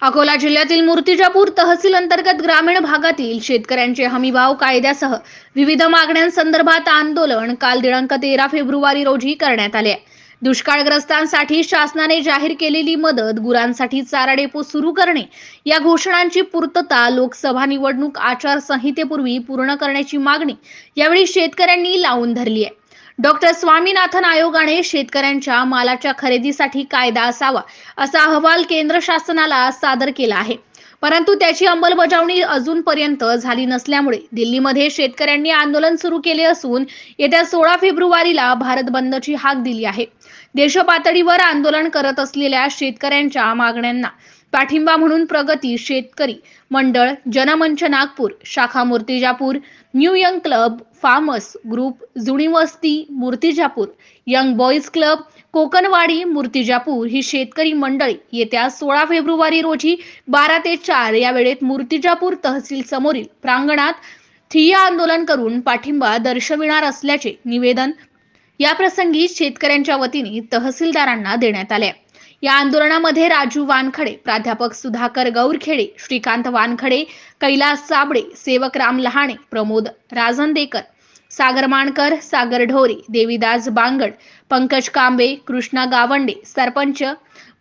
अकोला जिल्ह्यातील मूर्तिजापूर तहसील अंतर्गत ग्रामीण भागातील शेतकऱ्यांचे हमीभाव कायद्यासह विविध मागण्यांसंदर्भात आंदोलन काल दिनांक 13 फेब्रुवारी रोजी करण्यात आले। दुष्काळग्रस्तांसाठी शासनाने जाहीर केलेली मदत, गुरांसाठी चारा डेपो सुरू करणे या घोषणांची पूर्तता लोकसभा निवडणूक आचारसंहितेपूर्वी पूर्ण करण्याची मागणी यावेळी शेतकऱ्यांनी लावून धरली आहे। डॉक्टर स्वामीनाथन आयोगाने शेतकऱ्यांच्या मालाच्या खरेदीसाठी कायदा असावा असा अहवाल केंद्र शासनाला सादर केला आहे, परंतु त्याची अंमलबजावणी अजूनपर्यंत झाली नसल्यामुळे दिल्लीमध्ये शेतकऱ्यांनी आंदोलन सुरू केले असून येत्या 16 फेब्रुवारीला भारत बंदची हाक दिली आहे। देशपातळीवर आंदोलन करत असलेल्या शेतकऱ्यांच्या मागण्यांना पाठिंबा म्हणून प्रगती शेतकरी मंडळ, जनमंच नागपूर, शाखा Murtijapur, new young club, farmers group, जुनी वस्ती Murtijapur, young boys club, Kokanwadi Murtijapur ही शेतकरी मंडळी येत्या 16 फेब्रुवारी रोजी 12 ते 4 या वेळेत मूर्तिजापूर तहसील समोरील प्रांगणात ठिय्या आंदोलन करून पाठिंबा दर्शविणार असल्याचे निवेदन या प्रसंगी शेतकऱ्यांच्या वतीने तहसीलदारांना देण्यात आले। या आंदोलनामध्ये राजू वानखडे, प्राध्यापक सुधाकर गौरखेडे, श्रीकांत वानखडे, कैलास साबळे, सेवक राम लहाणे, प्रमोद राजंदेकर, सागर मानकर, सागर ढोरे, देवीदास बांगड, पंकज कांबे, कृष्णा गावंडे, सरपंच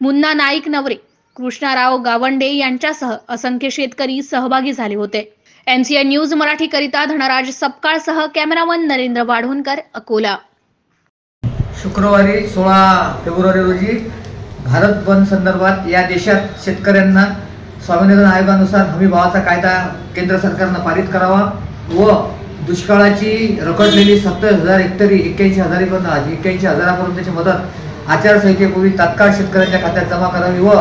मुन्ना नाईक नवरे, कृष्णाराव गावंडे यांच्यासह असंख्य शेतकरी सहभागी झाले होते। NCN न्यूज मराठी करिता धनराज सपकाळसह कॅमेरामन नरेंद्र वाढवणकर, अकोला। शुक्रवारी 16 फेब्रुवारी रोजी भारत बंद संदर्भात या देशात शेतकऱ्यांना स्वामीनाथन आयोगानुसार हमीभावाचा कायदा केंद्र सरकारने पारित करावा व दुष्काळाची रखडलेली 70,000 हेक्टरी 81,000 हजारापर्यंतची मदत आचारसंहितेपूर्वी तात्काळ शेतकऱ्यांच्या खात्यात जमा करावी व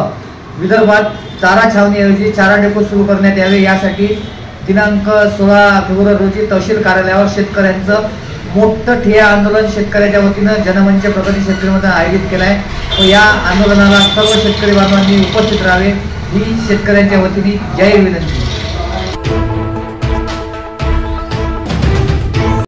विदर्भात चारा छावणीऐवजी चारा डेपो सुरू करण्यात यावे। यासाठी दिनांक 16 फेब्रुवारी रोजी तहसील कार्यालयावर शेतकऱ्यांचं मोठं ठिय्या आंदोलन शेतकऱ्यांच्या वतीनं जनमंच प्रगती शेतकरी मंडळ आयोजित केलं आहे व या आंदोलनाला सर्व शेतकरी बांधवांनी उपस्थित राहावे ही शेतकऱ्यांच्या वतीने जाहीर विनंती।